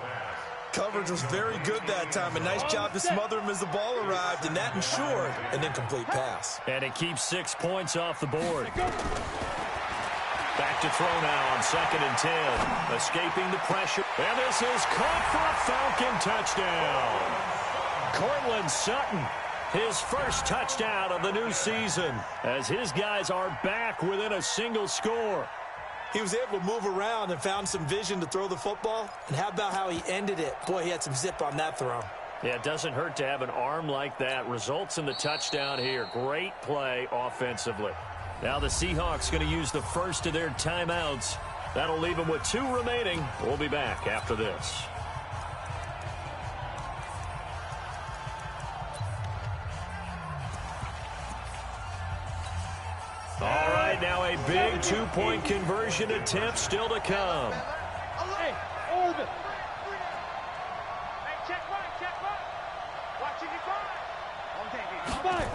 Coverage was very good that time. A nice job to smother him as the ball arrived, and that ensured an incomplete pass. And it keeps 6 points off the board. Back to throw now on 2nd and 10. Escaping the pressure. And this is caught for a Falcon touchdown. Cortland Sutton. His first touchdown of the new season as his guys are back within a single score. He was able to move around and found some vision to throw the football. And how about how he ended it? Boy, he had some zip on that throw. Yeah, it doesn't hurt to have an arm like that. Results in the touchdown here. Great play offensively. Now the Seahawks going to use the first of their timeouts. That'll leave them with 2 remaining. We'll be back after this. All right, now a big 2-point conversion attempt still to come. Hey, orbit. Hey, check right. Watching it fire.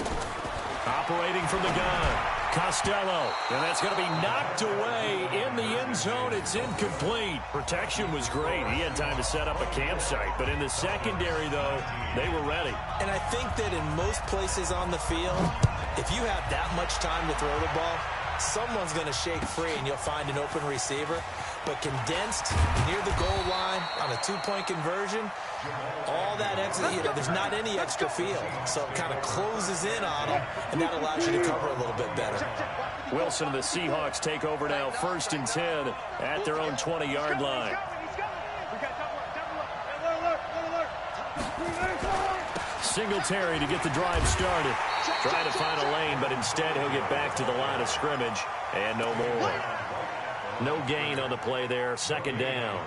Operating from the gun. Costello. And that's going to be knocked away in the end zone. It's incomplete. Protection was great. He had time to set up a campsite. But in the secondary, though, they were ready. And I think that in most places on the field, if you have that much time to throw the ball, someone's going to shake free and you'll find an open receiver. But condensed near the goal line on a 2-point conversion, all that extra, there's not any extra field. So it kind of closes in on them, and that allows you to cover a little bit better. Wilson and the Seahawks take over now, 1st and 10 at their own 20-yard line. Singletary to get the drive started. Trying to find a lane, but instead he'll get back to the line of scrimmage. And no more. No gain on the play there. Second down.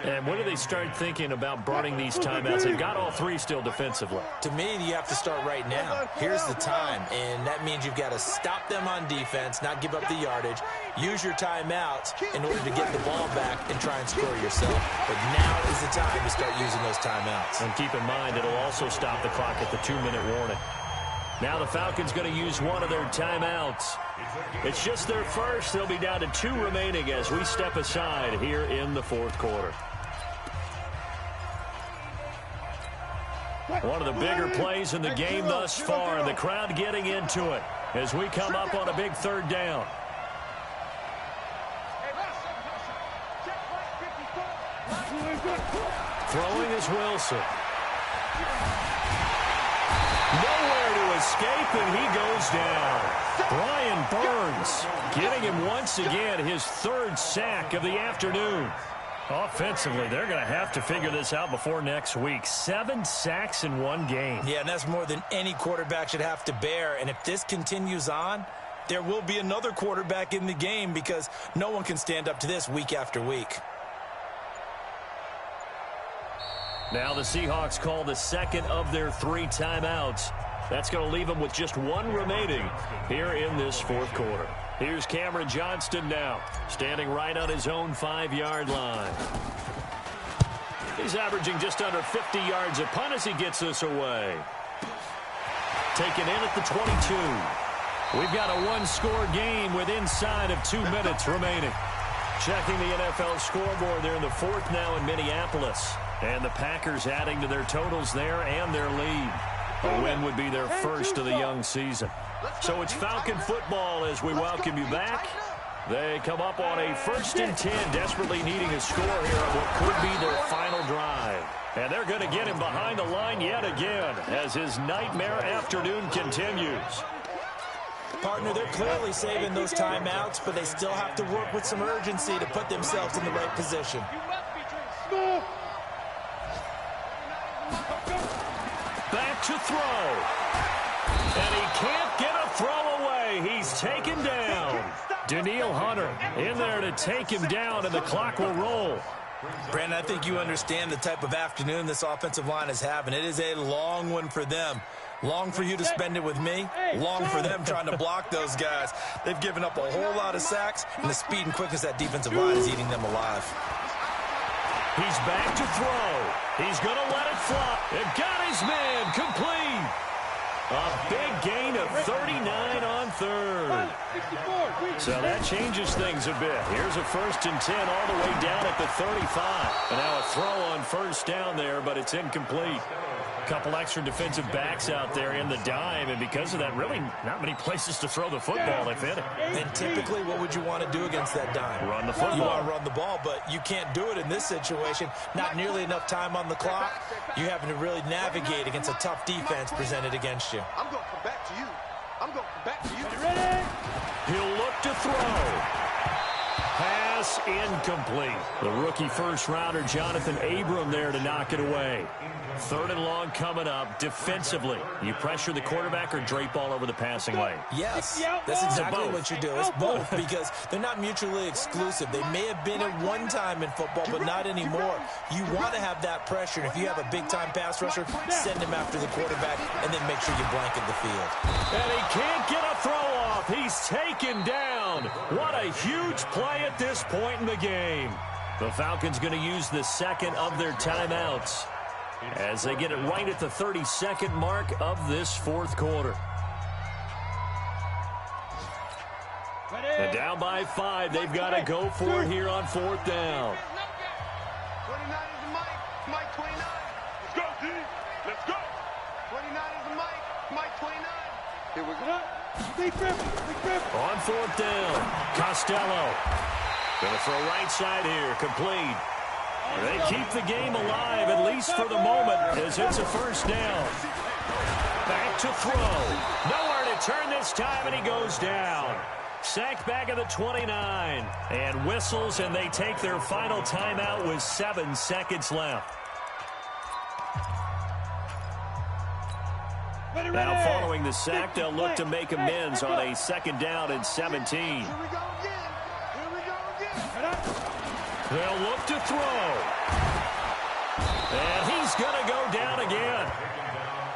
And when do they start thinking about burning these timeouts? They've got all three still defensively. To me, you have to start right now. Here's the time, and that means you've got to stop them on defense, not give up the yardage, use your timeouts in order to get the ball back and try and score yourself. But now is the time to start using those timeouts. And keep in mind, it'll also stop the clock at the 2-minute warning. Now the Falcons going to use one of their timeouts. It's just their first. They'll be down to 2 remaining as we step aside here in the fourth quarter. One of the bigger plays in the game thus far, and the crowd getting into it as we come up on a big third down. Throwing is Wilson. Nowhere to escape, and he goes down. Brian Burns getting him once again his 3rd sack of the afternoon. Offensively, they're going to have to figure this out before next week. 7 sacks in one game. Yeah, and that's more than any quarterback should have to bear. And if this continues on, there will be another quarterback in the game because no one can stand up to this week after week. Now the Seahawks call the second of their 3 timeouts. That's going to leave them with just 1 remaining here in this fourth quarter. Here's Cameron Johnston now, standing right on his own 5-yard line. He's averaging just under 50 yards a punt as he gets this away. Taken in at the 22. We've got a 1-score game with inside of 2 minutes remaining. Checking the NFL scoreboard, they're in the 4th now in Minneapolis. And the Packers adding to their totals there and their lead. A win would be their first of the young season. So it's Falcon football as we welcome you back. They come up on a 1st and 10, desperately needing a score here on what could be their final drive. And they're going to get him behind the line yet again as his nightmare afternoon continues. Partner, they're clearly saving those timeouts, but they still have to work with some urgency to put themselves in the right position. Back to throw. And he can't get a throw away. He's taken down. Danielle Hunter in there to take him down, and the clock will roll. Brandon, I think you understand the type of afternoon this offensive line is having. It is a long one for them. Long for you to spend it with me. Long for them trying to block those guys. They've given up a whole lot of sacks, and the speed and quickness that defensive line is eating them alive. He's back to throw. He's going to let it fly. And got his man complete. A big gain of 39 on 3rd. So that changes things a bit. Here's a 1st and 10 all the way down at the 35. And now a throw on 1st down there, but it's incomplete. A couple extra defensive backs out there in the dime, and because of that, really not many places to throw the football, if any. And typically, what would you want to do against that dime? Run the football. You want to run the ball, but you can't do it in this situation. Not nearly enough time on the clock. You're having to really navigate against a tough defense presented against you. I'm going to come back to you. I'm going to come back to you. Ready? He'll look to throw. Pass incomplete. The rookie first-rounder Jonathan Abram there to knock it away. 3rd and long coming up. Defensively, you pressure the quarterback or drape all over the passing lane? Yes, that's exactly what you do. It's both because they're not mutually exclusive. They may have been at one time in football, but not anymore. You want to have that pressure. And if you have a big-time pass rusher, send him after the quarterback and then make sure you blanket the field. And he can't get a throw off. He's taken down. What a huge play at this point in the game. The Falcons going to use the second of their timeouts as they get it right at the 32nd mark of this fourth quarter. And down by 5, they've got to go for it here on 4th down. 29 is the mic. Mike 29. Let's go, D. Let's go. 29 is the mic. Mike 29. Here we go. Big grip. On 4th down, Costello. Going to throw right side here, complete. They keep the game alive, at least for the moment, as it's a 1st down. Back to throw. Nowhere to turn this time, and he goes down. Sacked back at the 29. And whistles, and they take their final timeout with 7 seconds left. Now following the sack, they'll look to make amends on a 2nd down and 17. Here we go again. Here we go again. They'll look to throw. And he's going to go down again.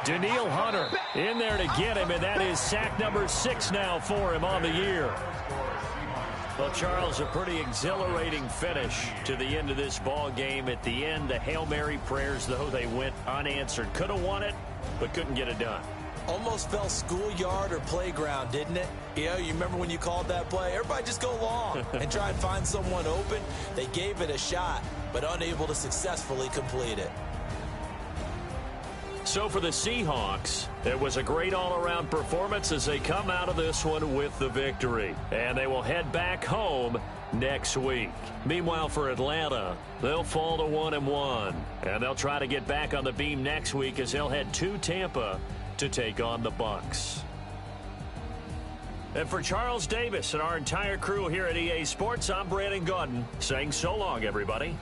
Danielle Hunter in there to get him, and that is sack number 6 now for him on the year. Well, Charles, a pretty exhilarating finish to the end of this ball game. At the end, the Hail Mary prayers, though, they went unanswered. Could have won it, but couldn't get it done. Almost fell schoolyard or playground, didn't it? You remember when you called that play? Everybody just go long and try and find someone open. They gave it a shot, but unable to successfully complete it. So for the Seahawks, it was a great all-around performance as they come out of this one with the victory. And they will head back home next week. Meanwhile, for Atlanta, they'll fall to 1-1. And they'll try to get back on the beam next week as they'll head to Tampa to take on the Bucs. And for Charles Davis and our entire crew here at EA Sports, I'm Brandon Gaudin saying so long, everybody.